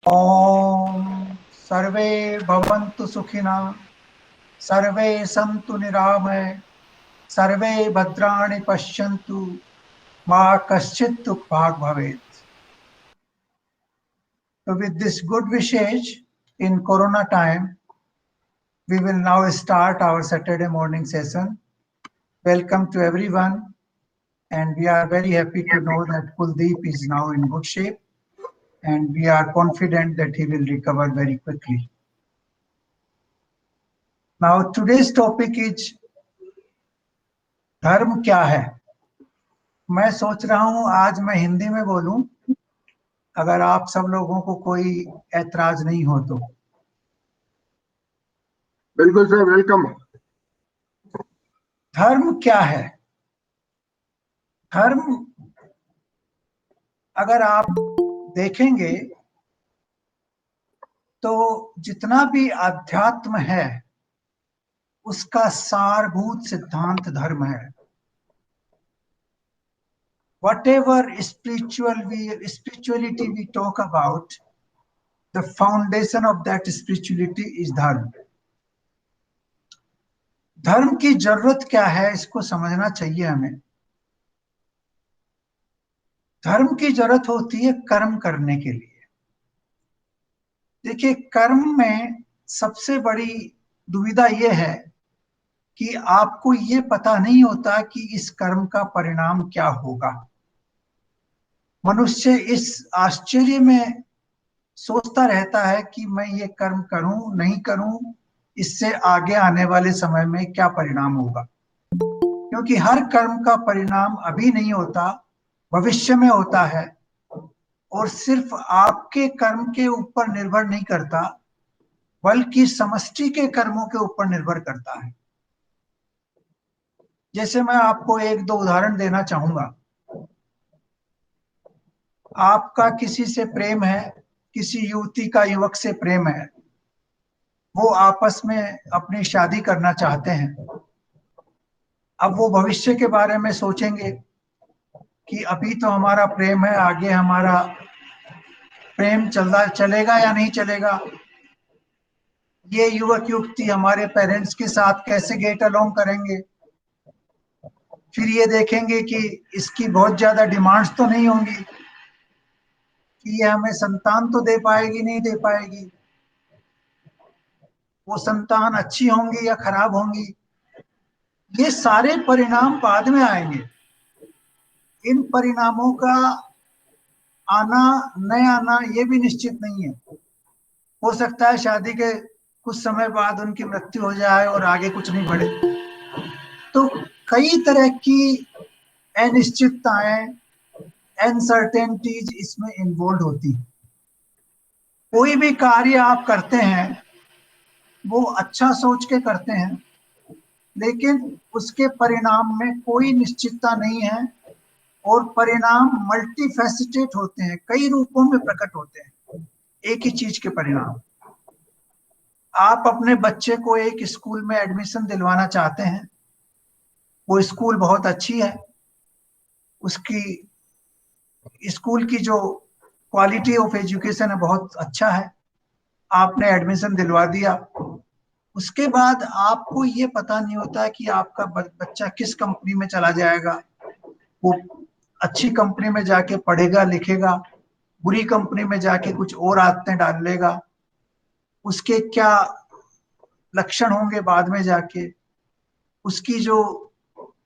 ओम सर्वे भवन्तु सुखिनः, सर्वे सन्तु निरामय, सर्वे भद्राणि पश्यन्तु, मा कश्चित् दुःखभाग् भवेत्। So with this good wishes in Corona time, we will now start our Saturday morning session. Welcome to everyone, and we are very happy to know that Kuldeep is now in good shape, and we are confident that he will recover very quickly. Now today's topic is धर्म क्या है। मैं सोच रहा हूं आज मैं हिंदी में बोलूं, अगर आप सब लोगों को कोई ऐतराज नहीं हो तो। बिल्कुल सर, वेलकम। धर्म क्या है? धर्म अगर आप देखेंगे तो जितना भी अध्यात्म है उसका सारभूत सिद्धांत धर्म है। Whatever spirituality we talk about, the foundation of that spirituality is धर्म। धर्म की जरूरत क्या है इसको समझना चाहिए हमें। धर्म की जरूरत होती है कर्म करने के लिए। देखिए, कर्म में सबसे बड़ी दुविधा यह है कि आपको ये पता नहीं होता कि इस कर्म का परिणाम क्या होगा। मनुष्य इस आश्चर्य में सोचता रहता है कि मैं ये कर्म करूं नहीं करूं, इससे आगे आने वाले समय में क्या परिणाम होगा। क्योंकि हर कर्म का परिणाम अभी नहीं होता, भविष्य में होता है, और सिर्फ आपके कर्म के ऊपर निर्भर नहीं करता, बल्कि समष्टि के कर्मों के ऊपर निर्भर करता है। जैसे मैं आपको एक दो उदाहरण देना चाहूंगा। आपका किसी से प्रेम है, किसी युवती का युवक से प्रेम है, वो आपस में अपनी शादी करना चाहते हैं। अब वो भविष्य के बारे में सोचेंगे कि अभी तो हमारा प्रेम है, आगे हमारा प्रेम चलेगा या नहीं चलेगा। ये युवक युवती हमारे पेरेंट्स के साथ कैसे गेट अलोंग करेंगे। फिर ये देखेंगे कि इसकी बहुत ज्यादा डिमांड्स तो नहीं होंगी कि ये हमें संतान तो दे पाएगी नहीं दे पाएगी, वो संतान अच्छी होंगी या खराब होंगी। ये सारे परिणाम बाद में आएंगे। इन परिणामों का आना न आना ये भी निश्चित नहीं है। हो सकता है शादी के कुछ समय बाद उनकी मृत्यु हो जाए और आगे कुछ नहीं बढ़े। तो कई तरह की अनिश्चितताएं, अनसर्टेनिटीज इसमें इन्वॉल्व होती है। कोई भी कार्य आप करते हैं वो अच्छा सोच के करते हैं, लेकिन उसके परिणाम में कोई निश्चितता नहीं है, और परिणाम मल्टीफेसिटेड होते हैं, कई रूपों में प्रकट होते हैं एक ही चीज के परिणाम। आप अपने बच्चे को एक स्कूल में एडमिशन दिलवाना चाहते हैं, वो स्कूल बहुत अच्छी है, उसकी स्कूल की जो क्वालिटी ऑफ एजुकेशन है बहुत अच्छा है, आपने एडमिशन दिलवा दिया। उसके बाद आपको ये पता नहीं होता कि आपका बच्चा किस कंपनी में चला जाएगा। वो अच्छी कंपनी में जाके पढ़ेगा लिखेगा, बुरी कंपनी में जाके कुछ और आदतें डाल लेगा। उसके क्या लक्षण होंगे बाद में जाके, उसकी जो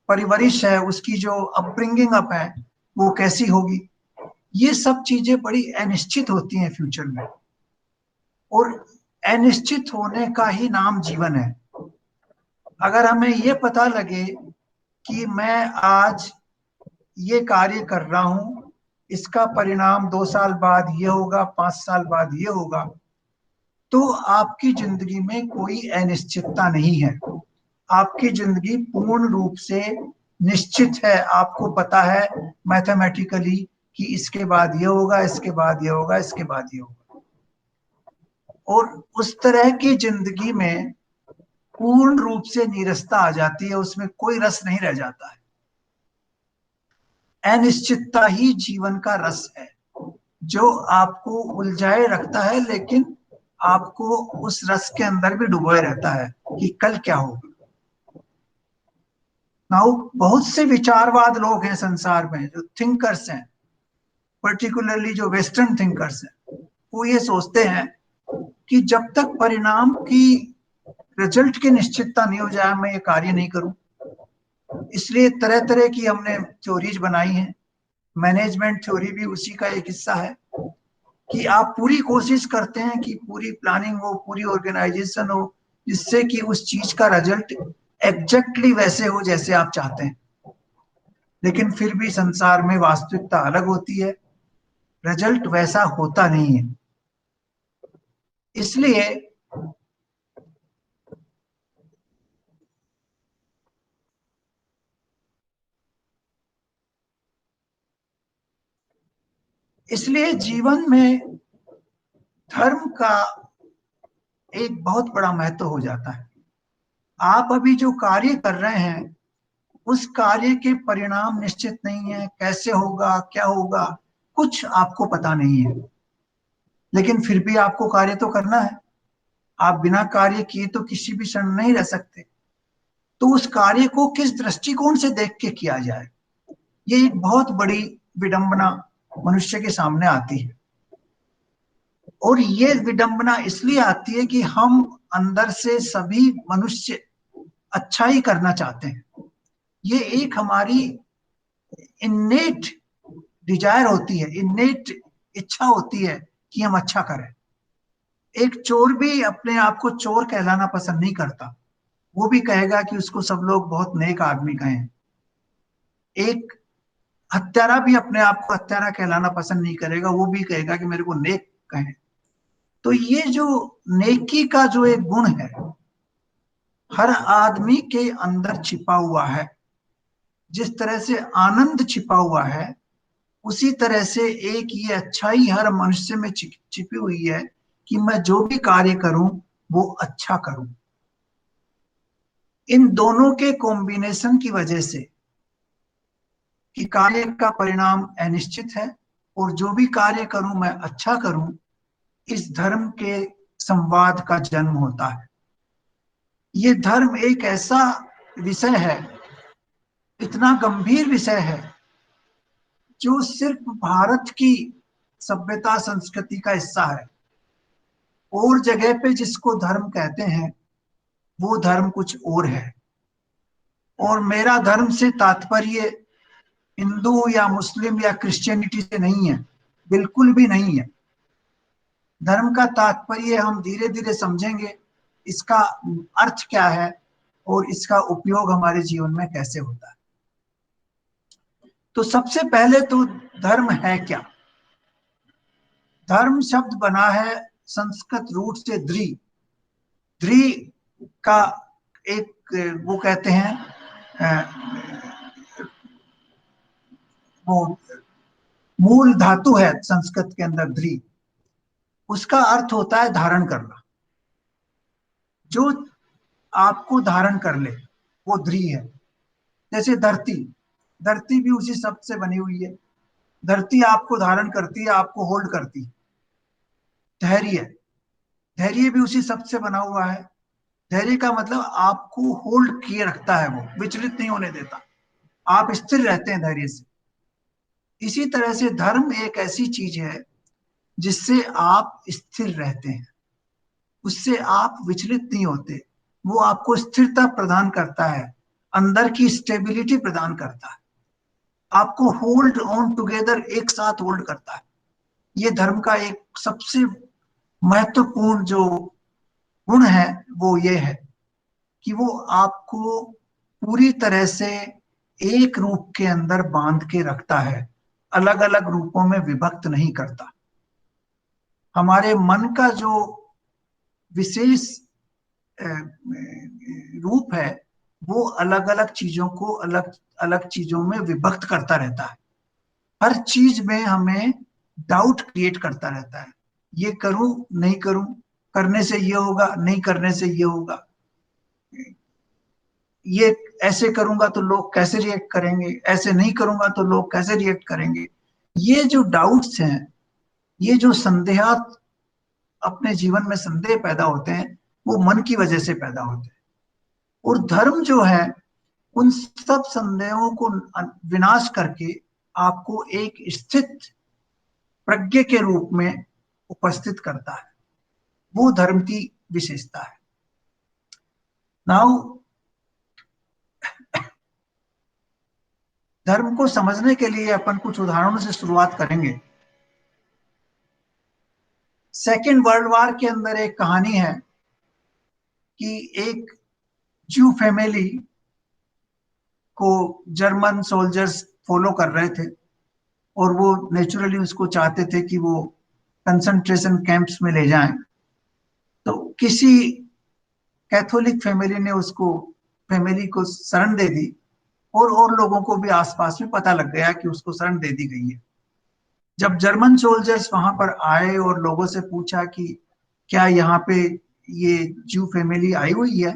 परिवरिश है, उसकी जो अपब्रिंगिंग अप है वो कैसी होगी। ये सब चीजें बड़ी अनिश्चित होती हैं फ्यूचर में, और अनिश्चित होने का ही नाम जीवन है। अगर हमें ये पता लगे कि मैं आज ये कार्य कर रहा हूं, इसका परिणाम 2 साल बाद ये होगा, 5 साल बाद ये होगा, तो आपकी जिंदगी में कोई अनिश्चितता नहीं है। आपकी जिंदगी पूर्ण रूप से निश्चित है। आपको पता है मैथमेटिकली कि इसके बाद ये होगा, इसके बाद ये होगा, इसके बाद ये होगा। और उस तरह की जिंदगी में पूर्ण रूप से नीरसता आ जाती है, उसमें कोई रस नहीं रह जाता है। अनिश्चितता ही जीवन का रस है। जो आपको उलझाए रखता है, लेकिन आपको उस रस के अंदर भी डुबोए रहता है कि कल क्या होगा। नाउ बहुत से विचारवाद लोग हैं संसार में, जो थिंकर्स हैं, पर्टिकुलरली जो वेस्टर्न थिंकर्स हैं, वो ये सोचते हैं कि जब तक परिणाम की, रिजल्ट की निश्चितता नहीं हो जाए, मैं ये कार्य नहीं करूं। इसलिए तरह तरह की हमने थ्योरीज बनाई हैं। मैनेजमेंट थ्योरी भी उसी का एक हिस्सा है कि आप पूरी कोशिश करते हैं कि पूरी प्लानिंग हो, पूरी ऑर्गेनाइजेशन हो, जिससे कि उस चीज का रिजल्ट एग्जैक्टली वैसे हो जैसे आप चाहते हैं। लेकिन फिर भी संसार में वास्तविकता अलग होती है, रिजल्ट वैसा होता नहीं है। इसलिए इसलिए जीवन में धर्म का एक बहुत बड़ा महत्व हो जाता है। आप अभी जो कार्य कर रहे हैं, उस कार्य के परिणाम निश्चित नहीं है, कैसे होगा, क्या होगा, कुछ आपको पता नहीं है। लेकिन फिर भी आपको कार्य तो करना है। आप बिना कार्य किए तो किसी भी क्षण नहीं रह सकते। तो उस कार्य को किस दृष्टिकोण से देख के किया जाए, ये एक बहुत बड़ी विडंबना मनुष्य के सामने आती है। और ये विडंबना इसलिए आती है कि हम अंदर से सभी मनुष्य अच्छा ही करना चाहते हैं। ये एक हमारी इन्नेट डिजायर होती है, इन्नेट इच्छा होती है कि हम अच्छा करें। एक चोर भी अपने आप को चोर कहलाना पसंद नहीं करता, वो भी कहेगा कि उसको सब लोग बहुत नेक आदमी कहें। एक हत्यारा भी अपने आप को हत्यारा कहलाना पसंद नहीं करेगा, वो भी कहेगा कि मेरे को नेक कहें। तो ये जो नेकी का जो एक गुण है, हर आदमी के अंदर छिपा हुआ है। जिस तरह से आनंद छिपा हुआ है, उसी तरह से एक ये अच्छाई हर मनुष्य में छिपी हुई है कि मैं जो भी कार्य करूं वो अच्छा करूं। इन दोनों के कॉम्बिनेशन की वजह से कि कार्य का परिणाम अनिश्चित है और जो भी कार्य करूं मैं अच्छा करूं, इस धर्म के संवाद का जन्म होता है। ये धर्म एक ऐसा विषय है, इतना गंभीर विषय है, जो सिर्फ भारत की सभ्यता संस्कृति का हिस्सा है। और जगह पे जिसको धर्म कहते हैं, वो धर्म कुछ और है। और मेरा धर्म से तात्पर्य हिंदू या मुस्लिम या क्रिश्चियनिटी से नहीं है, बिल्कुल भी नहीं है। धर्म का तात्पर्य हम धीरे धीरे समझेंगे, इसका अर्थ क्या है और इसका उपयोग हमारे जीवन में कैसे होता है। तो सबसे पहले तो धर्म है क्या? धर्म शब्द बना है संस्कृत रूट से द्रि। द्रि का एक वो कहते हैं, वो मूल धातु है संस्कृत के अंदर द्रि। उसका अर्थ होता है धारण करना। जो आपको धारण कर ले वो द्रि है। जैसे धरती, धरती भी उसी शब्द से बनी हुई है। धरती आपको धारण करती है, आपको होल्ड करती है। धैर्य, धैर्य भी उसी शब्द से बना हुआ है। धैर्य का मतलब आपको होल्ड किए रखता है, वो विचलित नहीं होने देता, आप स्थिर रहते हैं धैर्य से। इसी तरह से धर्म एक ऐसी चीज है जिससे आप स्थिर रहते हैं, उससे आप विचलित नहीं होते। वो आपको स्थिरता प्रदान करता है, अंदर की स्टेबिलिटी प्रदान करता है, आपको होल्ड ऑन टुगेदर, एक साथ होल्ड करता है। ये धर्म का एक सबसे महत्वपूर्ण जो गुण है वो ये है कि वो आपको पूरी तरह से एक रूप के अंदर बांध के रखता है, अलग अलग रूपों में विभक्त नहीं करता। हमारे मन का जो विशेष रूप है, वो अलग अलग चीजों को अलग अलग चीजों में विभक्त करता रहता है। हर चीज में हमें डाउट क्रिएट करता रहता है, ये करूं नहीं करूं, करने से ये होगा नहीं करने से ये होगा, ये ऐसे करूंगा तो लोग कैसे रिएक्ट करेंगे, ऐसे नहीं करूंगा तो लोग कैसे रिएक्ट करेंगे। ये जो डाउट्स हैं, ये जो संदेहात अपने जीवन में संदेह पैदा होते हैं वो मन की वजह से पैदा होते हैं। और धर्म जो है उन सब संदेहों को विनाश करके आपको एक स्थित प्रज्ञ के रूप में उपस्थित करता है। वो धर्म की विशेषता है। नाउ धर्म को समझने के लिए अपन कुछ उदाहरणों से शुरुआत करेंगे। सेकेंड वर्ल्ड वॉर के अंदर एक कहानी है कि एक ज्यू फैमिली को जर्मन सोल्जर्स फॉलो कर रहे थे और वो नेचुरली उसको चाहते थे कि वो कंसंट्रेशन कैंप्स में ले जाएं। तो किसी कैथोलिक फैमिली ने उसको फैमिली को शरण दे दी और लोगों को भी आसपास में पता लग गया कि उसको शरण दे दी गई है। जब जर्मन सोल्जर्स वहां पर आए और लोगों से पूछा कि क्या यहाँ पे ये ज्यू फैमिली आई हुई है,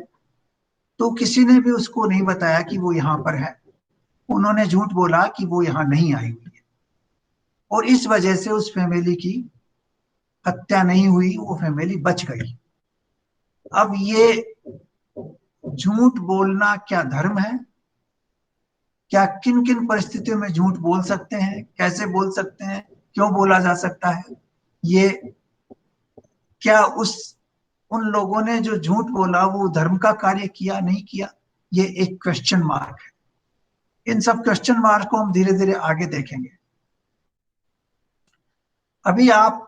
तो किसी ने भी उसको नहीं बताया कि वो यहाँ पर है। उन्होंने झूठ बोला कि वो यहाँ नहीं आई हुई है और इस वजह से उस फैमिली की हत्या नहीं हुई, वो फैमिली बच गई। अब ये झूठ बोलना क्या धर्म है? क्या किन किन परिस्थितियों में झूठ बोल सकते हैं, कैसे बोल सकते हैं, क्यों बोला जा सकता है? ये क्या उन लोगों ने जो झूठ बोला वो धर्म का कार्य किया नहीं किया? ये एक क्वेश्चन मार्क है। इन सब क्वेश्चन मार्क को हम धीरे धीरे आगे देखेंगे। अभी आप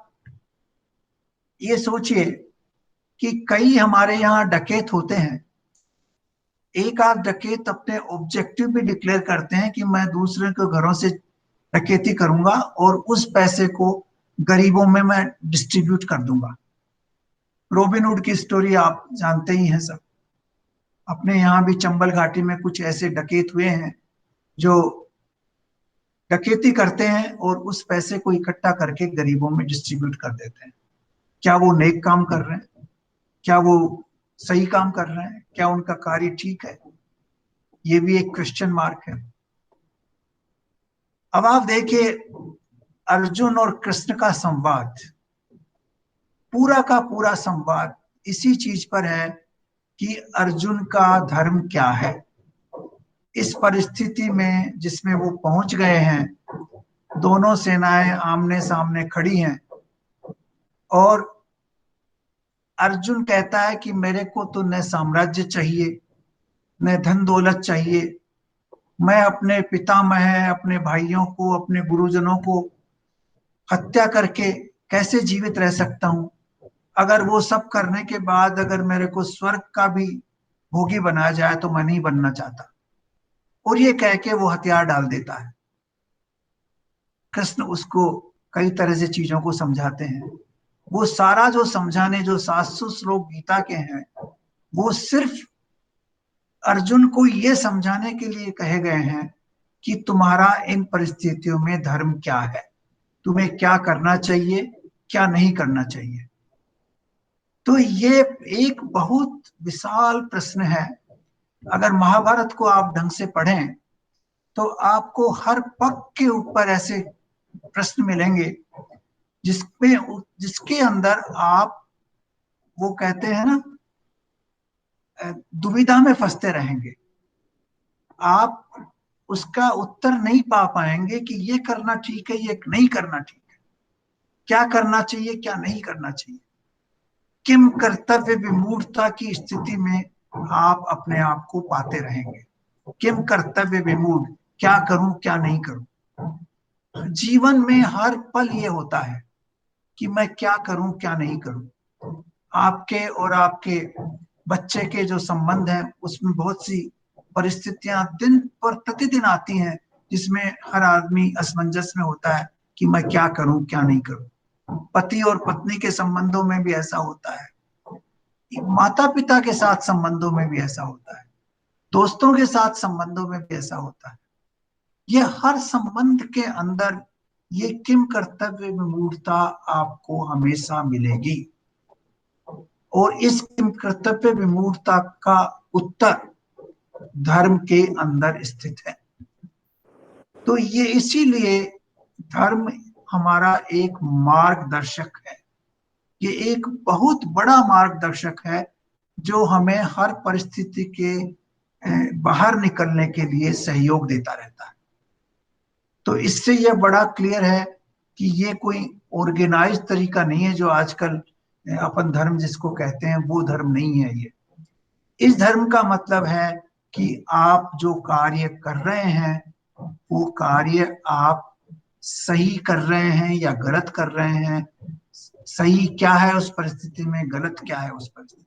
ये सोचिए कि कई हमारे यहाँ डकैत होते हैं। एक आध डकैत अपने ऑब्जेक्टिव भी डिक्लेयर करते हैं कि मैं दूसरे के घरों से डकैती करूंगा और उस पैसे को गरीबों में मैं डिस्ट्रीब्यूट कर दूंगा। रॉबिनहुड की स्टोरी आप जानते ही हैं सब। अपने यहाँ भी चंबल घाटी में कुछ ऐसे डकैत हुए हैं जो डकैती करते हैं और उस पैसे को इकट्ठा करके गरीबों में डिस्ट्रीब्यूट कर देते हैं। क्या वो नेक काम कर रहे हैं? क्या वो सही काम कर रहे हैं? क्या उनका कार्य ठीक है? ये भी एक क्वेश्चन मार्क है। अब आप देखिए अर्जुन और कृष्ण का संवाद, पूरा का पूरा संवाद इसी चीज पर है कि अर्जुन का धर्म क्या है। इस परिस्थिति में जिसमें वो पहुंच गए हैं, दोनों सेनाएं आमने सामने खड़ी हैं और अर्जुन कहता है कि मेरे को तो न साम्राज्य चाहिए न धन दौलत चाहिए, मैं अपने पितामह, अपने भाइयों को, अपने गुरुजनों को हत्या करके कैसे जीवित रह सकता हूं? अगर वो सब करने के बाद अगर मेरे को स्वर्ग का भी भोगी बनाया जाए तो मैं नहीं बनना चाहता। और ये कह के वो हथियार डाल देता है। कृष्ण उसको कई तरह से चीजों को समझाते हैं। वो सारा जो समझाने, जो 700 श्लोक गीता के हैं, वो सिर्फ अर्जुन को ये समझाने के लिए कहे गए हैं कि तुम्हारा इन परिस्थितियों में धर्म क्या है, तुम्हें क्या करना चाहिए, क्या नहीं करना चाहिए। तो ये एक बहुत विशाल प्रश्न है। अगर महाभारत को आप ढंग से पढ़ें तो आपको हर पग के ऊपर ऐसे प्रश्न मिलेंगे जिसके अंदर आप, वो कहते हैं ना, दुविधा में फंसते रहेंगे। आप उसका उत्तर नहीं पा पाएंगे कि ये करना ठीक है, ये नहीं करना ठीक है, क्या करना चाहिए, क्या नहीं करना चाहिए। किम कर्तव्य विमूढ़ता की स्थिति में आप अपने आप को पाते रहेंगे। किम कर्तव्य विमूढ़, क्या करूं क्या नहीं करूं। जीवन में हर पल ये होता है कि मैं क्या करूं क्या नहीं करूं। आपके और आपके बच्चे के जो संबंध है उसमें बहुत सी परिस्थितियां दिन पर प्रतिदिन आती हैं जिसमें हर आदमी असमंजस में होता है कि मैं क्या करूं क्या नहीं करूं। पति और पत्नी के संबंधों में भी ऐसा होता है, माता पिता के साथ संबंधों में भी ऐसा होता है, दोस्तों के साथ संबंधों में भी ऐसा होता है। ये हर संबंध के अंदर ये किम कर्तव्य विमूढ़ता आपको हमेशा मिलेगी और इस किम कर्तव्य विमूढ़ता का उत्तर धर्म के अंदर स्थित है। तो ये इसीलिए धर्म हमारा एक मार्गदर्शक है। ये एक बहुत बड़ा मार्गदर्शक है जो हमें हर परिस्थिति के बाहर निकलने के लिए सहयोग देता रहता है। तो इससे यह बड़ा क्लियर है कि ये कोई ऑर्गेनाइज तरीका नहीं है जो आजकल अपन धर्म जिसको कहते हैं, वो धर्म नहीं है ये। इस धर्म का मतलब है कि आप जो कार्य कर रहे हैं वो कार्य आप सही कर रहे हैं या गलत कर रहे हैं। सही क्या है उस परिस्थिति में, गलत क्या है उस परिस्थिति।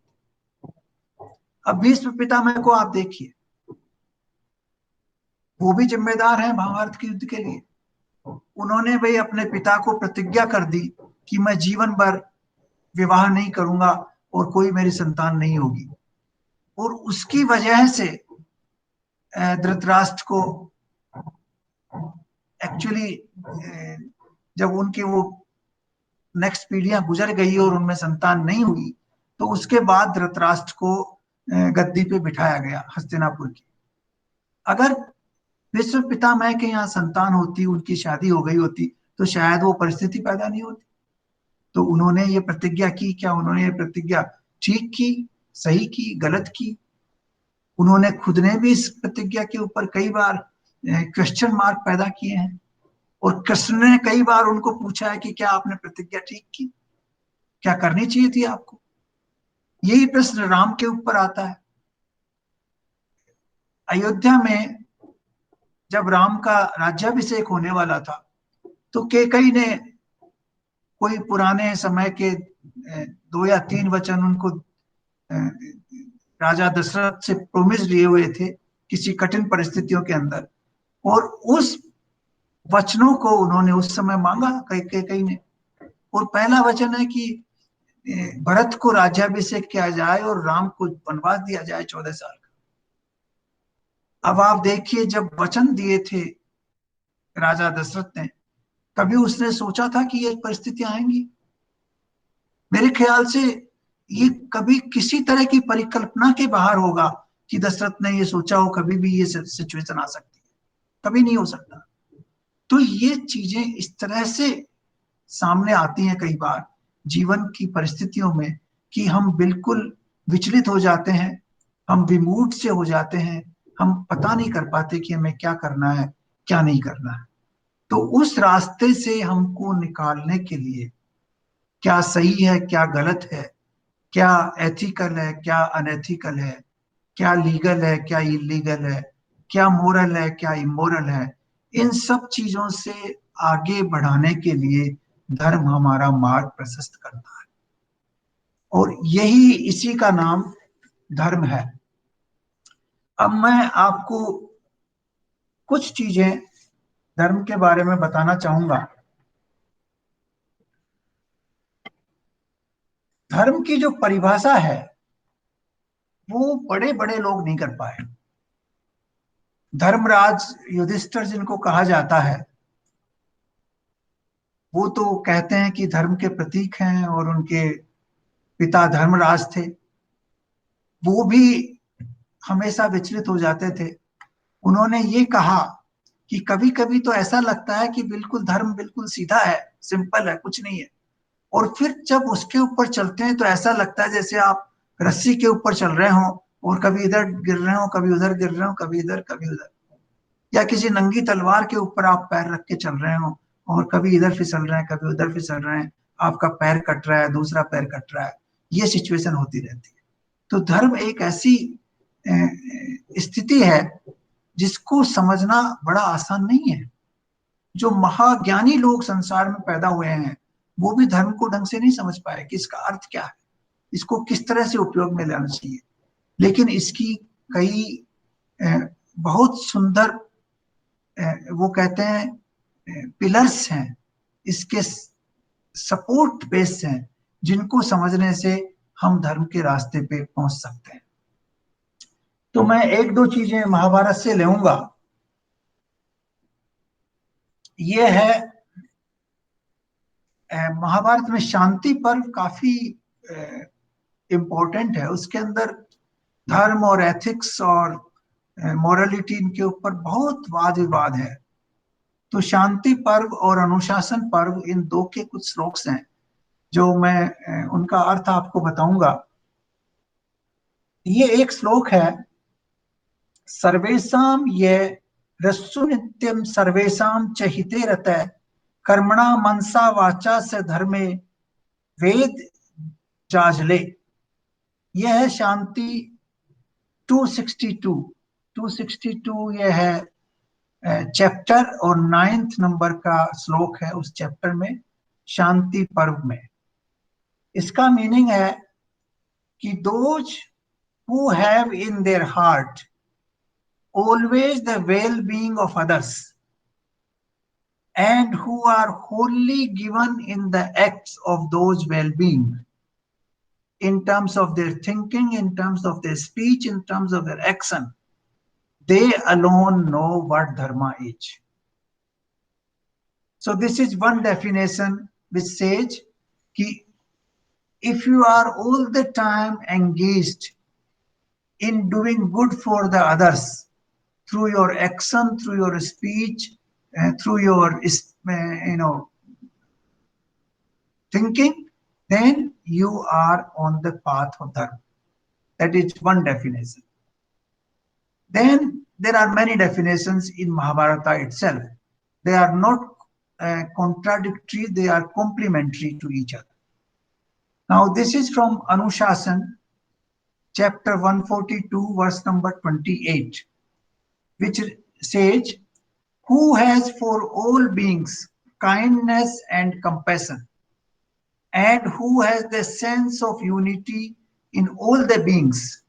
अब भीष्म पितामह को आप देखिए, वो भी जिम्मेदार है महाभारत के युद्ध के लिए। उन्होंने भाई अपने पिता को प्रतिज्ञा कर दी कि मैं जीवन भर विवाह नहीं करूंगा और कोई मेरी संतान नहीं होगी, और उसकी वजह से धृतराष्ट्र को एक्चुअली जब उनकी वो नेक्स्ट पीढ़ियां गुजर गई और उनमें संतान नहीं हुई, तो उसके बाद धृतराष्ट्र को गद्दी पे बिठाया गया हस्तिनापुर की। अगर विश्व पितामह के यहाँ संतान होती, उनकी शादी हो गई होती, तो शायद वो परिस्थिति पैदा नहीं होती। तो उन्होंने ये प्रतिज्ञा की, क्या उन्होंने ये प्रतिज्ञा ठीक की, सही की, गलत की? उन्होंने खुद ने भी इस प्रतिज्ञा के ऊपर कई बार क्वेश्चन मार्क पैदा किए हैं, और कृष्ण ने कई बार उनको पूछा है कि क्या आपने प्रतिज्ञा ठीक की, क्या करनी चाहिए थी आपको। यही प्रश्न राम के ऊपर आता है। अयोध्या में जब राम का राज्याभिषेक होने वाला था, तो कैकेयी ने कोई पुराने समय के 2 या 3 वचन उनको राजा दशरथ से प्रोमिस लिए हुए थे किसी कठिन परिस्थितियों के अंदर, और उस वचनों को उन्होंने उस समय मांगा कैकेयी ने। और पहला वचन है कि भरत को राज्याभिषेक किया जाए और राम को वनवास दिया जाए 14 साल का। अब आप देखिए, जब वचन दिए थे राजा दशरथ ने, कभी उसने सोचा था कि ये परिस्थितियां आएंगी? मेरे ख्याल से ये कभी किसी तरह की परिकल्पना के बाहर होगा कि दशरथ ने ये सोचा हो कभी भी ये सिचुएशन आ सकती है। कभी नहीं हो सकता। तो ये चीजें इस तरह से सामने आती हैं कई बार जीवन की परिस्थितियों में कि हम बिल्कुल विचलित हो जाते हैं, हम विमूढ़ से हो जाते हैं, हम पता नहीं कर पाते कि हमें क्या करना है, क्या नहीं करना है। तो उस रास्ते से हमको निकालने के लिए क्या सही है, क्या गलत है, क्या एथिकल है, क्या अनएथिकल है, क्या लीगल है, क्या इलीगल है, क्या मोरल है, क्या इमोरल है, इन सब चीजों से आगे बढ़ाने के लिए धर्म हमारा मार्ग प्रशस्त करता है, और यही इसी का नाम धर्म है। अब मैं आपको कुछ चीजें धर्म के बारे में बताना चाहूंगा। धर्म की जो परिभाषा है वो बड़े बड़े लोग नहीं कर पाए। धर्मराज युधिष्ठिर जिनको कहा जाता है, वो तो कहते हैं कि धर्म के प्रतीक हैं, और उनके पिता धर्मराज थे। वो भी हमेशा विचलित हो जाते थे। उन्होंने ये कहा कि कभी कभी तो ऐसा लगता है कि बिल्कुल धर्म बिल्कुल सीधा है, सिंपल है, कुछ नहीं है, और फिर जब उसके ऊपर चलते हैं तो ऐसा लगता है जैसे आप रस्सी के ऊपर चल रहे हो और कभी इधर गिर रहे हो, कभी उधर गिर रहे हो, कभी इधर कभी उधर, या किसी नंगी तलवार के ऊपर आप पैर रख के चल रहे हो और कभी इधर फिसल रहे हैं, कभी उधर फिसल रहे हैं, आपका पैर कट रहा है, दूसरा पैर कट रहा है, ये सिचुएशन होती रहती है। तो धर्म एक ऐसी स्थिति है जिसको समझना बड़ा आसान नहीं है। जो महाज्ञानी लोग संसार में पैदा हुए हैं वो भी धर्म को ढंग से नहीं समझ पाए कि इसका अर्थ क्या है, इसको किस तरह से उपयोग में लाना चाहिए। लेकिन इसकी कई बहुत सुंदर वो कहते हैं पिलर्स हैं, इसके सपोर्ट बेस हैं, जिनको समझने से हम धर्म के रास्ते पे पहुंच सकते हैं। तो मैं एक दो चीजें महाभारत से लेऊंगा। ये है महाभारत में शांति पर्व काफी इम्पोर्टेंट है। उसके अंदर धर्म और एथिक्स और मोरालिटी इनके ऊपर बहुत वाद विवाद है। तो शांति पर्व और अनुशासन पर्व, इन दो के कुछ श्लोक्स हैं जो मैं उनका अर्थ आपको बताऊंगा। ये एक श्लोक है, सर्वेषां ये रस्सु नित्यं सर्वेषां च हिते रतः कर्मणा मनसा वाचा से धर्मे वेद जाजले। यह है शांति 262। 262 यह है चैप्टर और 9th नंबर का श्लोक है उस चैप्टर में, शांति पर्व में। इसका मीनिंग है कि those who have in their heart always the well-being of others and who are wholly given in the acts of those well-being, in terms of their thinking, in terms of their speech, in terms of their action, they alone know what dharma is. So this is one definition which says कि if you are all the time engaged in doing good for the others through your action, through your speech, through your thinking, then you are on the path of dharma. That is one definition. Then there are many definitions in Mahabharata itself. They are not contradictory, they are complementary to each other. Now this is from Anushasan, chapter 142, verse number 28, which says, who has for all beings kindness and compassion, and who has the sense of unity in all the beings,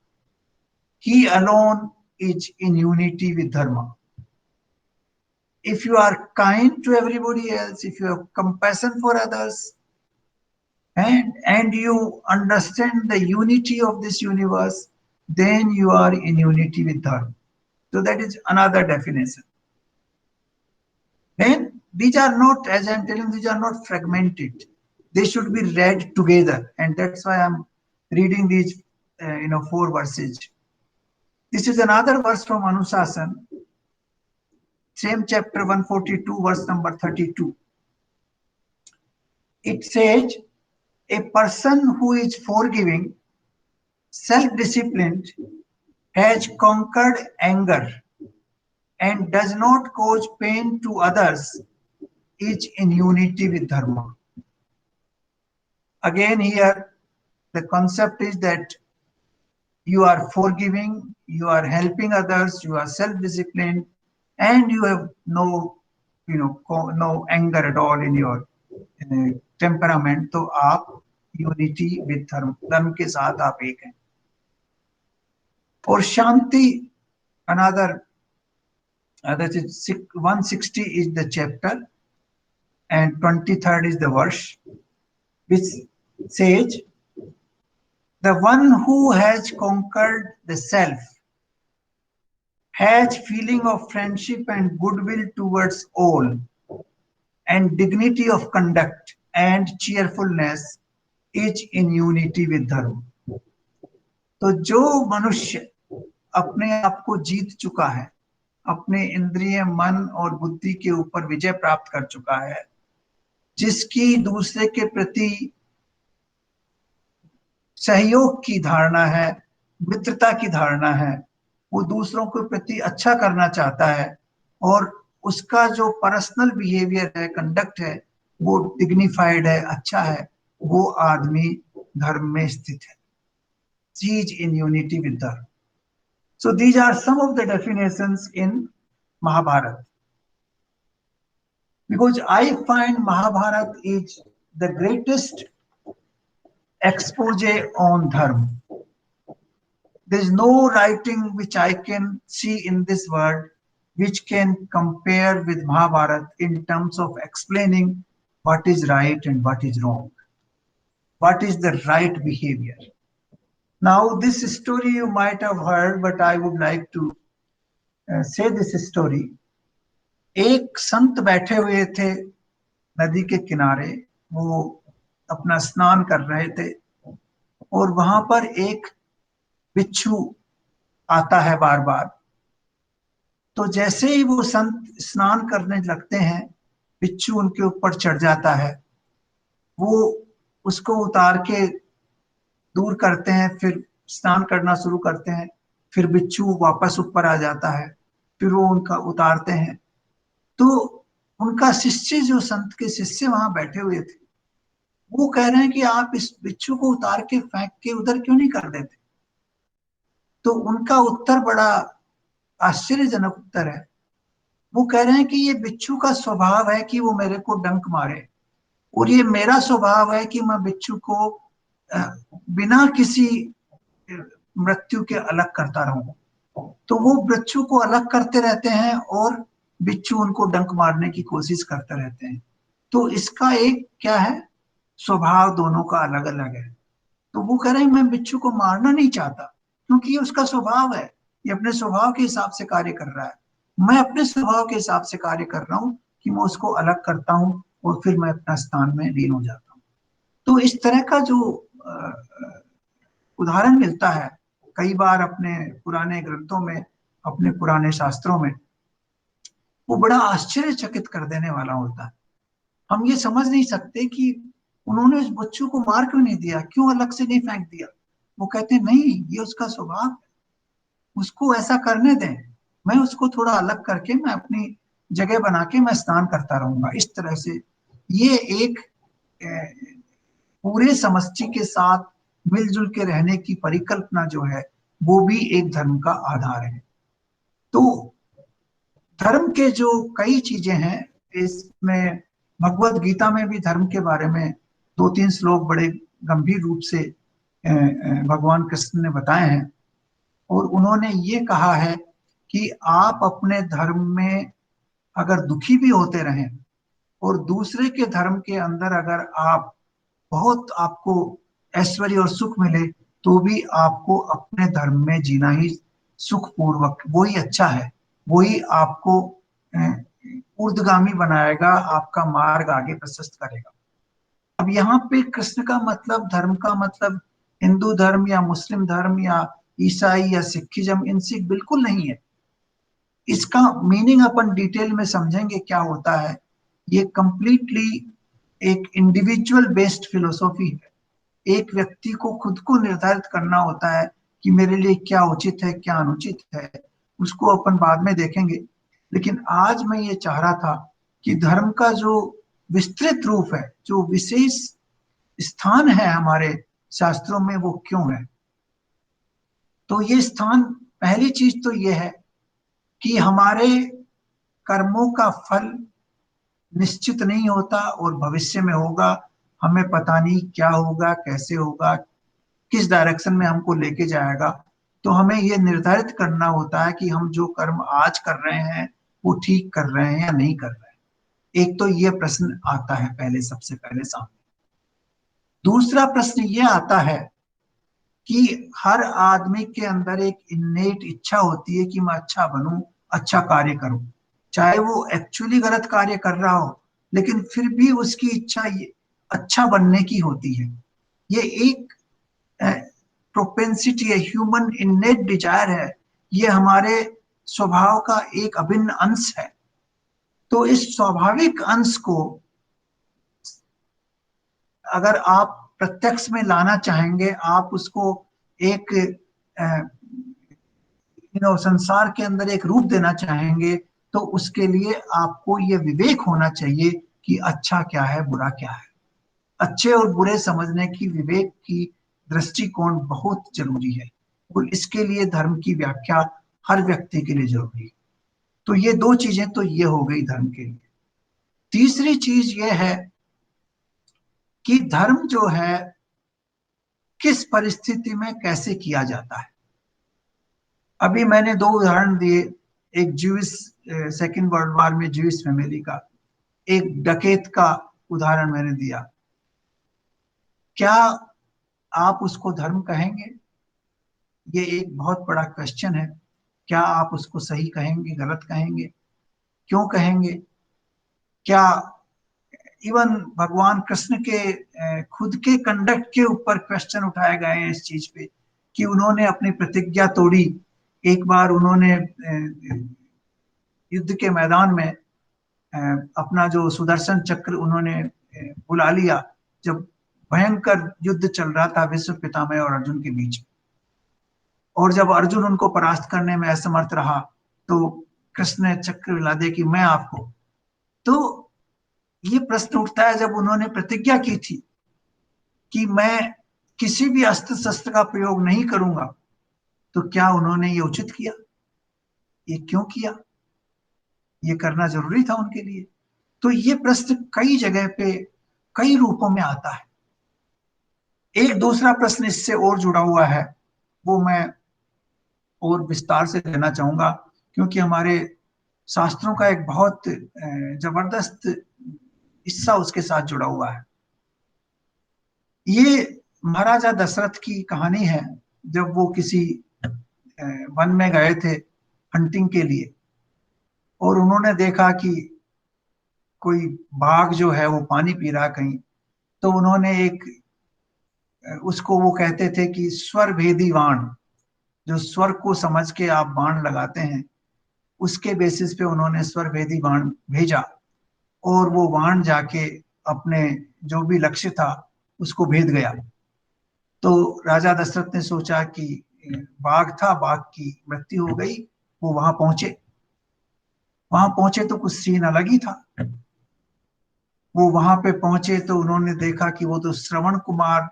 he alone is in unity with dharma. If you are kind to everybody else, if you have compassion for others, and you understand the unity of this universe, then you are in unity with dharma. So that is another definition. Then these are not, as I'm telling, these are not fragmented. They should be read together, and that's why I'm reading these 4 verses. This is another verse from Anusasan, same chapter 142, verse number 32. It says, a person who is forgiving, self-disciplined, has conquered anger, and does not cause pain to others, is in unity with dharma. Again here, the concept is that you are forgiving, you are helping others, you are self-disciplined, and you have no anger at all in your temperament. तो आप unity with धर्म के साथ आप एक हैं. और शांति, another 160 is the chapter and 23rd is the verse, which says, the one who has conquered the self has feeling of friendship and goodwill towards all, and dignity of conduct and cheerfulness is in unity with dharma. तो जो मनुष्य अपने आप को जीत चुका है, अपने इंद्रिय, मन और बुद्धि के ऊपर विजय प्राप्त कर चुका है, जिसकी दूसरे के प्रति सहयोग की धारणा है, मित्रता की धारणा है, वो दूसरों के प्रति अच्छा करना चाहता है, और उसका जो पर्सनल बिहेवियर है, कंडक्ट है, वो डिग्निफाइड है, अच्छा है, वो आदमी धर्म में स्थित है. He is in unity with dharma. So these are some of the definitions in Mahabharata. Because I find Mahabharata is the greatest expose on dharma. There is no writing which I can see in this world which can compare with Mahabharata in terms of explaining what is right and what is wrong, what is the right behavior. Now this story you might have heard, but I would like to say this story. एक संत बैठे हुए थे नदी के किनारे, वो अपना स्नान कर रहे थे, और वहां पर एक बिच्छू आता है बार बार, तो जैसे ही वो संत स्नान करने लगते हैं, बिच्छू उनके ऊपर चढ़ जाता है। वो उसको उतार के दूर करते हैं, फिर स्नान करना शुरू करते हैं। फिर बिच्छू वापस ऊपर आ जाता है, फिर वो उनका उतारते हैं। तो उनका शिष्य, जो संत के शिष्य वहां बैठे हुए थे, वो कह रहे हैं कि आप इस बिच्छू को उतार के फेंक के उधर क्यों नहीं कर देते। तो उनका उत्तर बड़ा आश्चर्यजनक उत्तर है। वो कह रहे हैं कि ये बिच्छू का स्वभाव है कि वो मेरे को डंक मारे, और ये मेरा स्वभाव है कि मैं बिच्छू को अ, बिना किसी मृत्यु के अलग करता रहूं। तो वो बिच्छू को अलग करते रहते हैं और बिच्छू उनको डंक मारने की कोशिश करते रहते हैं। तो इसका एक क्या है, स्वभाव दोनों का अलग अलग है। तो वो कह रहे हैं मैं बिच्छू को मारना नहीं चाहता, क्योंकि ये उसका स्वभाव है, ये अपने स्वभाव के हिसाब से कार्य कर रहा है। मैं अपने स्वभाव के हिसाब से कार्य कर रहा हूँ कि मैं उसको अलग करता हूँ और फिर मैं अपना स्थान में लीन हो जाता हूँ। तो इस तरह का जो उदाहरण मिलता है कई बार अपने पुराने ग्रंथों में, अपने पुराने शास्त्रों में, वो बड़ा आश्चर्यचकित कर देने वाला होता है। हम ये समझ नहीं सकते कि उन्होंने उस बच्चों को मार क्यों नहीं दिया, क्यों अलग से नहीं फेंक दिया। वो कहते हैं नहीं, ये उसका स्वभाव है, उसको ऐसा करने दें। मैं उसको थोड़ा अलग करके मैं अपनी जगह बना के मैं स्नान करता रहूंगा इस तरह से। ये एक पूरे समष्टि के साथ मिलजुल के रहने की परिकल्पना जो है, वो भी एक धर्म का आधार है। तो धर्म के जो कई चीजें हैं इसमें, भगवत गीता में भी धर्म के बारे में दो तीन श्लोक बड़े गंभीर रूप से भगवान कृष्ण ने बताए हैं। और उन्होंने ये कहा है कि आप अपने धर्म में अगर दुखी भी होते रहें, और दूसरे के धर्म के अंदर अगर आप बहुत आपको ऐश्वर्य और सुख मिले, तो भी आपको अपने धर्म में जीना ही सुखपूर्वक, वही अच्छा है, वही आपको ऊर्ध्वगामी बनाएगा, आपका मार्ग आगे प्रशस्त करेगा। अब यहाँ पे कृष्ण का मतलब, धर्म का मतलब हिंदू धर्म या मुस्लिम धर्म या ईसाई या सिखिज्म, इनसे बिल्कुल नहीं है। इसका मीनिंग अपन डिटेल में समझेंगे क्या होता है। ये कंप्लीटली एक इंडिविजुअल बेस्ड फिलोसॉफी है। एक व्यक्ति को खुद को निर्धारित करना होता है कि मेरे लिए क्या उचित है, क्या अनुचित है, उसको अपन बाद में देखेंगे। लेकिन आज मैं ये चाह रहा था कि धर्म का जो विस्तृत रूप है, जो विशेष स्थान है हमारे शास्त्रों में, वो क्यों है। तो ये स्थान, पहली चीज तो ये है कि हमारे कर्मों का फल निश्चित नहीं होता और भविष्य में होगा। हमें पता नहीं क्या होगा, कैसे होगा, किस डायरेक्शन में हमको लेके जाएगा। तो हमें ये निर्धारित करना होता है कि हम जो कर्म आज कर रहे हैं वो ठीक कर रहे हैं या नहीं कर रहे हैं। एक तो ये प्रश्न आता है पहले, सबसे पहले सामने। दूसरा प्रश्न ये आता है कि हर आदमी के अंदर एक इन्नेट इच्छा होती है कि मैं अच्छा बनूं, अच्छा कार्य करूं। चाहे वो एक्चुअली गलत कार्य कर रहा हो, लेकिन फिर भी उसकी इच्छा ये अच्छा बनने की होती है। ये एक प्रोपेंसिटी है, ह्यूमन इन्नेट डिजायर है। ये हमारे स्वभाव का एक अभिन्न अंश है। तो इस स्वाभाविक अंश को अगर आप प्रत्यक्ष में लाना चाहेंगे, आप उसको एक संसार के अंदर एक रूप देना चाहेंगे, तो उसके लिए आपको ये विवेक होना चाहिए कि अच्छा क्या है, बुरा क्या है। अच्छे और बुरे समझने की विवेक की दृष्टिकोण बहुत जरूरी है, और इसके लिए धर्म की व्याख्या हर व्यक्ति के लिए जरूरी है। तो ये दो चीजें तो ये हो गई धर्म के लिए। तीसरी चीज ये है कि धर्म जो है किस परिस्थिति में कैसे किया जाता है। अभी मैंने दो उदाहरण दिए, एक ज्यूइश, सेकेंड वर्ल्ड वॉर में ज्यूइश फैमिली का, एक डकैत का उदाहरण मैंने दिया। क्या आप उसको धर्म कहेंगे? ये एक बहुत बड़ा क्वेश्चन है। क्या आप उसको सही कहेंगे, गलत कहेंगे, क्यों कहेंगे? क्या इवन भगवान कृष्ण के खुद के कंडक्ट के ऊपर क्वेश्चन उठाए गए हैं इस चीज पे, कि उन्होंने अपनी प्रतिज्ञा तोड़ी। एक बार उन्होंने युद्ध के मैदान में अपना जो सुदर्शन चक्र उन्होंने बुला लिया, जब भयंकर युद्ध चल रहा था विश्व पितामह और अर्जुन के बीच। और जब अर्जुन उनको परास्त करने में असमर्थ रहा तो कृष्ण ने चक्र ला दे कि मैं आपको। तो ये प्रश्न उठता है, जब उन्होंने प्रतिज्ञा की थी कि मैं किसी भी अस्त्र शस्त्र का प्रयोग नहीं करूंगा, तो क्या उन्होंने ये उचित किया? ये क्यों किया? ये करना जरूरी था उनके लिए? तो ये प्रश्न कई जगह पे कई रूपों में आता है। एक दूसरा प्रश्न इससे और जुड़ा हुआ है, वो मैं और विस्तार से लेना चाहूंगा, क्योंकि हमारे शास्त्रों का एक बहुत जबरदस्त हिस्सा उसके साथ जुड़ा हुआ है। ये महाराजा दशरथ की कहानी है। जब वो किसी वन में गए थे हंटिंग के लिए, और उन्होंने देखा कि कोई बाघ जो है वो पानी पी रहा कहीं, तो उन्होंने एक उसको वो कहते थे कि स्वर भेदी बाण, जो स्वर को समझ के आप बाण लगाते हैं, उसके बेसिस पे उन्होंने स्वर भेदी बाण भेजा, और वो बाण जाके अपने जो भी लक्ष्य था उसको भेद गया। तो राजा दशरथ ने सोचा कि बाघ था, बाघ की मृत्यु हो गई। वो वहां पहुंचे तो कुछ सीन अलग ही था। वो वहां पे पहुंचे तो उन्होंने देखा कि वो तो श्रवण कुमार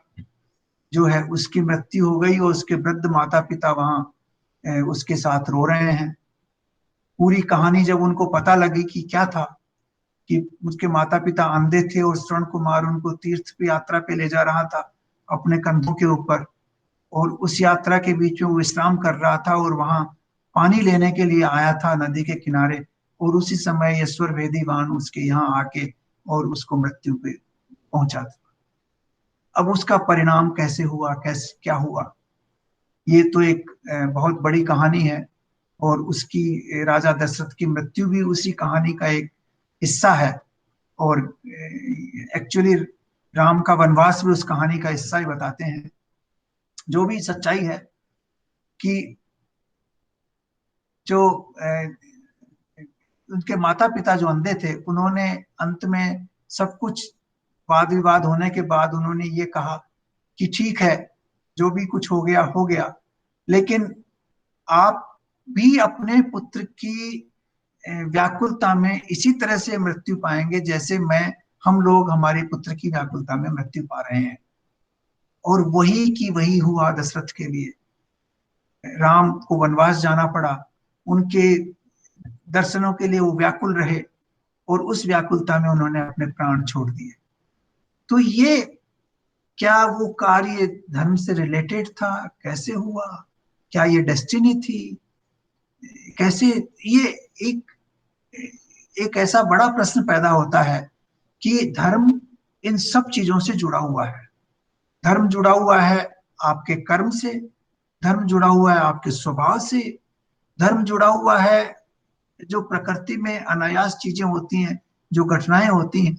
जो है उसकी मृत्यु हो गई, और उसके वृद्ध माता पिता वहां उसके साथ रो रहे हैं। पूरी कहानी जब उनको पता लगी कि क्या था, कि उसके माता पिता अंधे थे और श्रवण कुमार उनको तीर्थ पे यात्रा पे ले जा रहा था अपने कंधों के ऊपर, और उस यात्रा के बीच में वो विश्राम कर रहा था और वहां पानी लेने के लिए आया था नदी के किनारे, और उसी समय ईश्वर वेदी वाहन उसके यहाँ आके और उसको मृत्यु पे पहुंचा था। अब उसका परिणाम कैसे हुआ, कैसे क्या हुआ, ये तो एक बहुत बड़ी कहानी है, और उसकी राजा दशरथ की मृत्यु भी उसी कहानी का एक हिस्सा है। और एक्चुअली राम का वनवास भी उस कहानी का हिस्सा ही बताते हैं। जो भी सच्चाई है कि जो उनके माता पिता जो अंधे थे, उन्होंने अंत में सब कुछ वाद विवाद होने के बाद उन्होंने ये कहा कि ठीक है, जो भी कुछ हो गया हो गया, लेकिन आप भी अपने पुत्र की व्याकुलता में इसी तरह से मृत्यु पाएंगे जैसे हम लोग हमारे पुत्र की व्याकुलता में मृत्यु पा रहे हैं। और वही की वही हुआ दशरथ के लिए। राम को वनवास जाना पड़ा, उनके दर्शनों के लिए वो व्याकुल रहे, और उस व्याकुलता में उन्होंने अपने प्राण छोड़ दिए। तो ये क्या वो कार्य धर्म से रिलेटेड था? कैसे हुआ? क्या ये डेस्टिनी थी? कैसे? ये एक एक ऐसा बड़ा प्रश्न पैदा होता है कि धर्म इन सब चीजों से जुड़ा हुआ है। धर्म जुड़ा हुआ है आपके कर्म से, धर्म जुड़ा हुआ है आपके स्वभाव से, धर्म जुड़ा हुआ है जो प्रकृति में अनायास चीजें होती हैं, जो घटनाएं होती हैं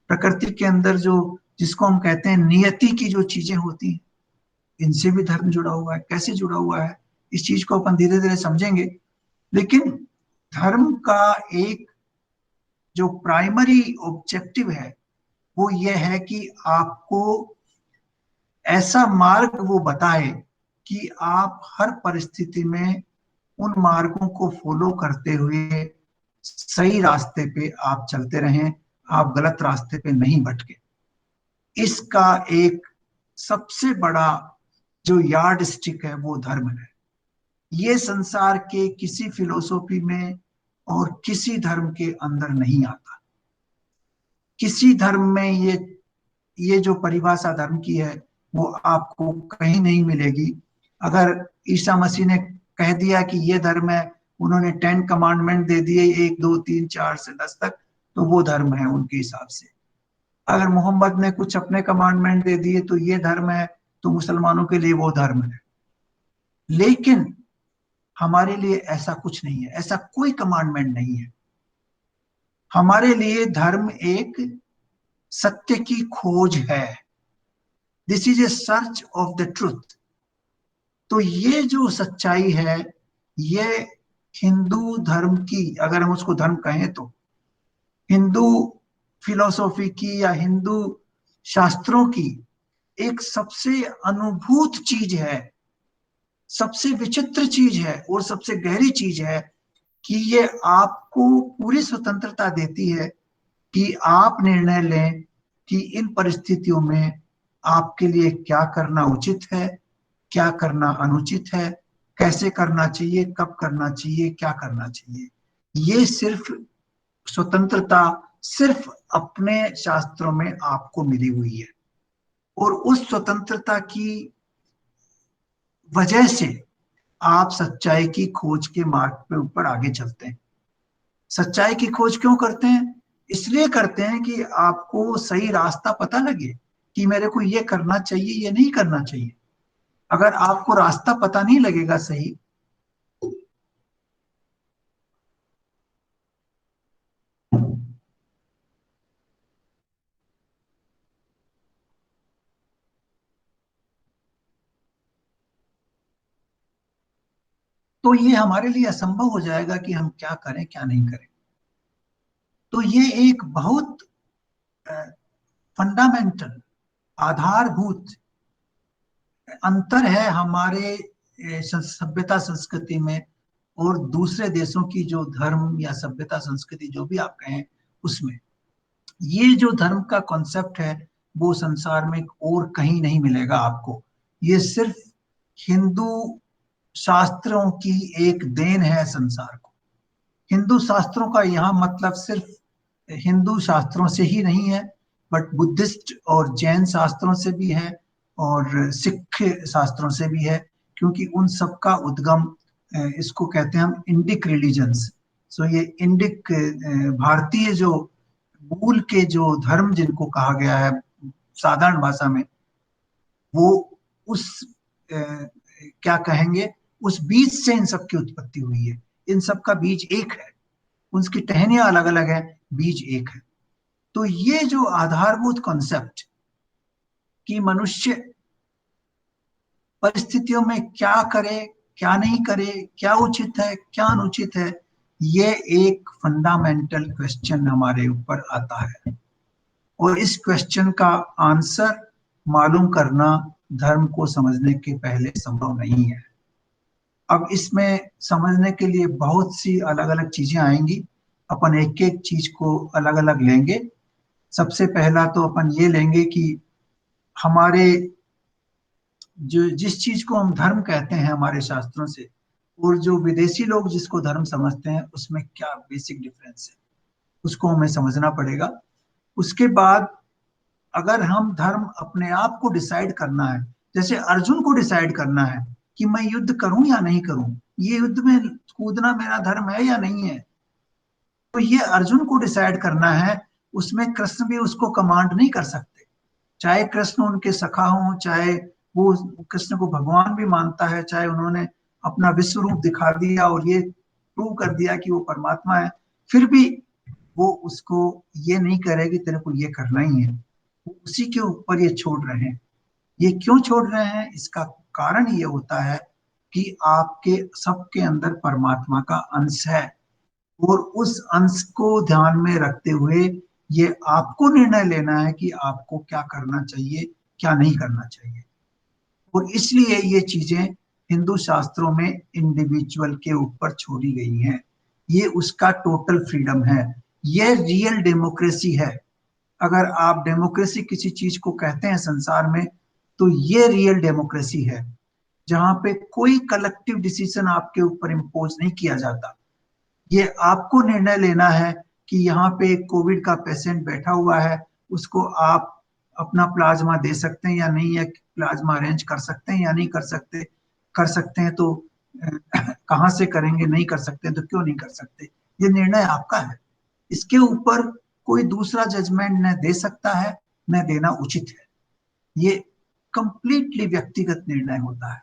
प्रकृति के अंदर, जो जिसको हम कहते हैं नियति की जो चीजें होती हैं, इनसे भी धर्म जुड़ा हुआ है। कैसे जुड़ा हुआ है, इस चीज को अपन धीरे धीरे समझेंगे। लेकिन धर्म का एक जो प्राइमरी ऑब्जेक्टिव है वो ये है कि आपको ऐसा मार्ग वो बताए कि आप हर परिस्थिति में उन मार्गों को फॉलो करते हुए सही रास्ते पे आप चलते रहें, आप गलत रास्ते पे नहीं भटके। इसका एक सबसे बड़ा जो यार्ड स्टिक है वो धर्म है। ये संसार के किसी फिलोसॉफी में और किसी धर्म के अंदर नहीं आता। किसी धर्म में ये जो परिभाषा धर्म की है वो आपको कहीं नहीं मिलेगी। अगर ईसा मसीह ने कह दिया कि ये धर्म है, उन्होंने 10 कमांडमेंट दे दिए 1 2 3 4 से 10 तक, तो वो धर्म है उनके हिसाब से। अगर मोहम्मद ने कुछ अपने कमांडमेंट दे दिए तो ये धर्म है, तो मुसलमानों के लिए वो धर्म है। लेकिन हमारे लिए ऐसा कुछ नहीं है, ऐसा कोई कमांडमेंट नहीं है। हमारे लिए धर्म एक सत्य की खोज है। This is a search of the truth. तो ये जो सच्चाई है, ये हिंदू धर्म की, अगर हम उसको धर्म कहें तो, हिंदू फिलोसॉफी की या हिंदू शास्त्रों की एक सबसे अनुभूत चीज है, सबसे विचित्र चीज है और सबसे गहरी चीज है कि ये आपको पूरी स्वतंत्रता देती है कि आप निर्णय लें कि इन परिस्थितियों में आपके लिए क्या करना उचित है, क्या करना अनुचित है, कैसे करना चाहिए, कब करना चाहिए, क्या करना चाहिए। ये सिर्फ स्वतंत्रता सिर्फ अपने शास्त्रों में आपको मिली हुई है, और उस स्वतंत्रता की वजह से आप सच्चाई की खोज के मार्ग पे ऊपर आगे चलते हैं। सच्चाई की खोज क्यों करते हैं? इसलिए करते हैं कि आपको सही रास्ता पता लगे कि मेरे को ये करना चाहिए, ये नहीं करना चाहिए। अगर आपको रास्ता पता नहीं लगेगा सही, तो ये हमारे लिए असंभव हो जाएगा कि हम क्या करें क्या नहीं करें। तो ये एक बहुत फंडामेंटल, आधारभूत अंतर है हमारे सभ्यता संस्कृति में और दूसरे देशों की जो धर्म या सभ्यता संस्कृति जो भी आप कहें उसमें। ये जो धर्म का कॉन्सेप्ट है वो संसार में और कहीं नहीं मिलेगा आपको। ये सिर्फ हिंदू शास्त्रों की एक देन है संसार को। हिंदू शास्त्रों का यहाँ मतलब सिर्फ हिंदू शास्त्रों से ही नहीं है, बट बुद्धिस्ट और जैन शास्त्रों से भी है और सिख शास्त्रों से भी है, क्योंकि उन सब का उद्गम इसको कहते हैं हम इंडिक रिलीजन्स। सो ये इंडिक भारतीय जो मूल के जो धर्म जिनको कहा गया है साधारण भाषा में, वो उस क्या कहेंगे, उस बीज से इन सब की उत्पत्ति हुई है। इन सब का बीज एक है, उसकी टहनियां अलग अलग है, बीज एक है। तो ये जो आधारभूत कॉन्सेप्ट कि मनुष्य परिस्थितियों में क्या करे, क्या नहीं करे, क्या उचित है क्या अनुचित है, ये एक फंडामेंटल क्वेश्चन हमारे ऊपर आता है, और इस क्वेश्चन का आंसर मालूम करना धर्म को समझने के पहले संभव नहीं है। अब इसमें समझने के लिए बहुत सी अलग अलग चीजें आएंगी, अपन एक एक चीज को अलग अलग लेंगे। सबसे पहला तो अपन ये लेंगे कि हमारे जो जिस चीज को हम धर्म कहते हैं हमारे शास्त्रों से, और जो विदेशी लोग जिसको धर्म समझते हैं, उसमें क्या बेसिक डिफरेंस है, उसको हमें समझना पड़ेगा। उसके बाद अगर हम धर्म अपने आप को डिसाइड करना है, जैसे अर्जुन को डिसाइड करना है कि मैं युद्ध करूं या नहीं करूं, ये युद्ध में कूदना मेरा धर्म है या नहीं है, तो ये अर्जुन को डिसाइड करना है। उसमें कृष्ण भी उसको कमांड नहीं कर सकते, चाहे कृष्ण उनके सखा हो, चाहे वो कृष्ण को भगवान भी मानता है, चाहे उन्होंने अपना विश्व रूप दिखा दिया और ये प्रूव कर दिया कि वो परमात्मा है, फिर भी वो उसको ये नहीं करे कि तेरे को ये करना ही है। वो उसी के ऊपर ये छोड़ रहे हैं। ये क्यों छोड़ रहे हैं, इसका कारण ये होता है कि आपके सबके अंदर परमात्मा का अंश है, और उस अंश को ध्यान में रखते हुए ये आपको निर्णय लेना है कि आपको क्या करना चाहिए क्या नहीं करना चाहिए। और इसलिए ये चीजें हिंदू शास्त्रों में इंडिविजुअल के ऊपर छोड़ी गई हैं। ये उसका टोटल फ्रीडम है, ये रियल डेमोक्रेसी है। अगर आप डेमोक्रेसी किसी चीज को कहते हैं संसार में, तो ये रियल डेमोक्रेसी है, जहां पे कोई कलेक्टिव डिसीजन आपके ऊपर इम्पोज नहीं किया जाता। ये आपको निर्णय लेना है कि यहाँ पे कोविड का पेशेंट बैठा हुआ है, उसको आप अपना प्लाज्मा दे सकते हैं या नहीं, या प्लाज्मा अरेंज कर सकते हैं या नहीं कर सकते, कर सकते हैं तो कहाँ से करेंगे, नहीं कर सकते हैं तो क्यों नहीं कर सकते, ये निर्णय आपका है। इसके ऊपर कोई दूसरा जजमेंट न दे सकता है, न देना उचित है। ये कंप्लीटली व्यक्तिगत निर्णय होता है,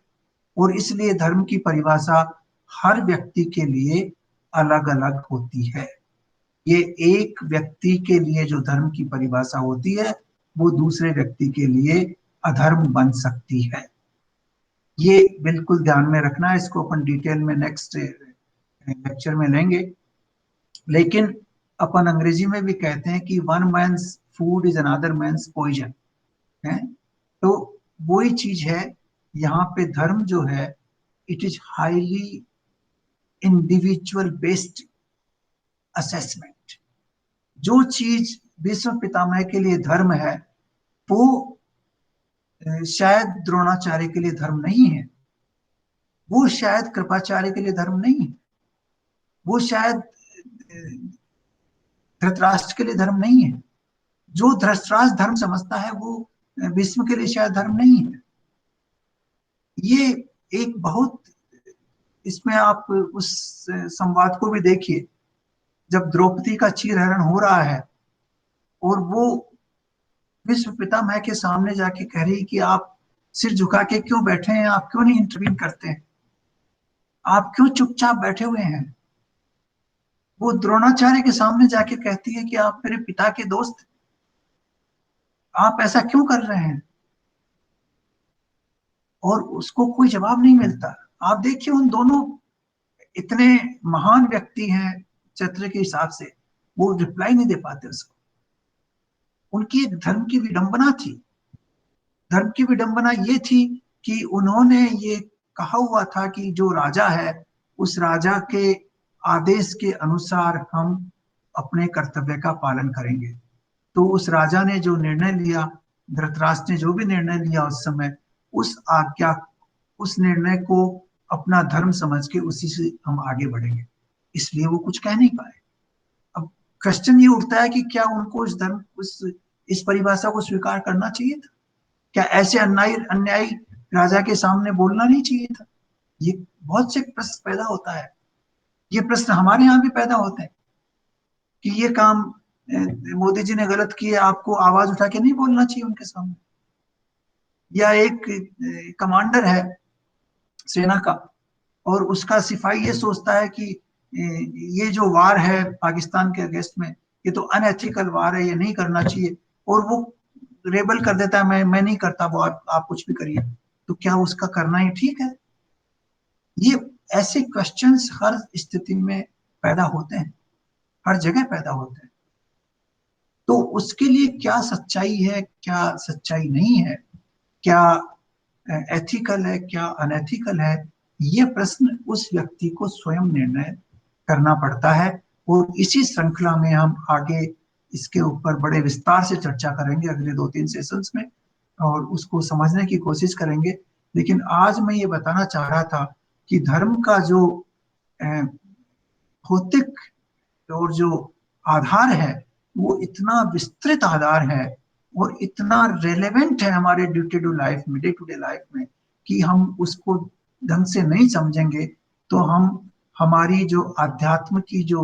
और इसलिए धर्म की परिभाषा हर व्यक्ति के लिए अलग अलग होती है। ये एक व्यक्ति के लिए जो धर्म की परिभाषा होती है, वो दूसरे व्यक्ति के लिए अधर्म बन सकती है। ये बिल्कुल ध्यान में रखना है। इसको अपन डिटेल में नेक्स्ट लेक्चर में लेंगे। लेकिन अपन अंग्रेजी में भी कहते हैं कि one man's food is another man's poison है। तो वही चीज है यहाँ पे। धर्म जो है it is highly individual based assessment. जो चीज विश्व पितामह के लिए धर्म है वो शायद द्रोणाचार्य के लिए धर्म नहीं है, वो शायद कृपाचार्य के लिए धर्म नहीं है, वो शायद धृतराष्ट्र के लिए धर्म नहीं है। जो धृतराष्ट्र धर्म समझता है वो विश्व के लिए शायद धर्म नहीं है। ये एक बहुत, इसमें आप उस संवाद को भी देखिए जब द्रौपदी का चीरहरण हो रहा है और वो विश्व पितामह के सामने जाके कह रही कि आप सिर झुका के क्यों बैठे हैं, आप क्यों नहीं इंटरवीन करते हैं, आप क्यों चुपचाप बैठे हुए हैं। वो द्रोणाचार्य के सामने जाके कहती है कि आप मेरे पिता के दोस्त, आप ऐसा क्यों कर रहे हैं, और उसको कोई जवाब नहीं मिलता। आप देखिए उन दोनों इतने महान व्यक्ति हैं चरित्र के हिसाब से, वो रिप्लाई नहीं दे पाते उसको। उनकी एक धर्म की विडंबना थी। धर्म की विडंबना ये थी कि उन्होंने ये कहा हुआ था कि जो राजा है उस राजा के आदेश के अनुसार हम अपने कर्तव्य का पालन करेंगे। तो उस राजा ने जो निर्णय लिया, धृतराष्ट्र ने जो भी निर्णय लिया उस समय, उस आज्ञा, उस निर्णय को अपना धर्म समझ के उसी से हम आगे बढ़ेंगे, इसलिए वो कुछ कह नहीं पाए। अब क्वेश्चन ये उठता है कि क्या उनको उस धर्म, उस इस परिभाषा को स्वीकार करना चाहिए था? क्या ऐसे अन्यायी राजा के सामने बोलना नहीं चाहिए था? ये बहुत से प्रश्न पैदा होता है। ये प्रश्न हमारे यहाँ भी पैदा होते हैं कि ये काम मोदी जी ने गलत किया, आपको आवाज उठा के नहीं बोलना चाहिए उनके सामने। या एक कमांडर है सेना का और उसका सिपाही ये सोचता है कि ये जो वार है पाकिस्तान के अगेंस्ट में, ये तो अनएथिकल वार है, ये नहीं करना चाहिए, और वो रेबल कर देता है, मैं नहीं करता, वो आप कुछ भी करिए। तो क्या उसका करना ही ठीक है? ये ऐसे क्वेश्चंस हर स्थिति में पैदा होते हैं, हर जगह पैदा होते हैं। तो उसके लिए क्या सच्चाई है, क्या सच्चाई नहीं है, क्या एथिकल है, क्या अनएथिकल है, ये प्रश्न उस व्यक्ति को स्वयं निर्णय करना पड़ता है। और इसी श्रृंखला में हम आगे इसके ऊपर बड़े विस्तार से चर्चा करेंगे अगले 2-3 सेशंस में, और उसको समझने की कोशिश करेंगे। लेकिन आज मैं ये बताना चाह रहा था कि धर्म का जो भौतिक और जो आधार है वो इतना विस्तृत आधार है और इतना रेलेवेंट है हमारे डे टू डे लाइफ में कि हम उसको ढंग से नहीं समझेंगे तो हम हमारी जो अध्यात्म की जो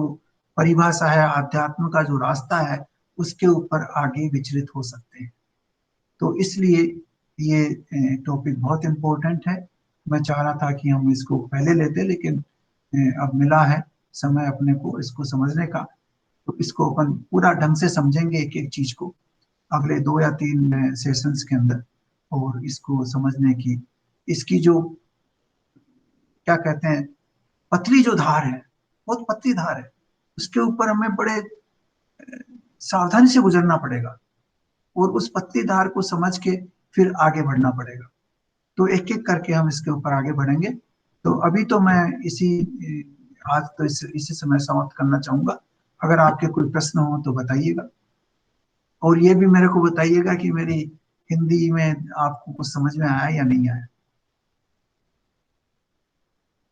परिभाषा है, अध्यात्म का जो रास्ता है, उसके ऊपर आगे विचलित हो सकते हैं। तो इसलिए ये टॉपिक बहुत इम्पोर्टेंट है। मैं चाह रहा था कि हम इसको पहले लेते, लेकिन अब मिला है समय अपने को इसको समझने का, तो इसको अपन पूरा ढंग से समझेंगे एक एक चीज को अगले 2 या 3 सेशंस के अंदर। और इसको समझने की, इसकी जो क्या कहते हैं पतली जो धार है, बहुत पतली धार है, उसके ऊपर हमें बड़े सावधानी से गुजरना पड़ेगा और उस पतली धार को समझ के फिर आगे बढ़ना पड़ेगा। तो एक एक करके हम इसके ऊपर आगे बढ़ेंगे। तो अभी तो मैं आज तो इसी समय समाप्त करना चाहूंगा। अगर आपके कोई प्रश्न हो तो बताइएगा, और ये भी मेरे को बताइएगा कि मेरी हिंदी में आपको कुछ समझ में आया या नहीं आया।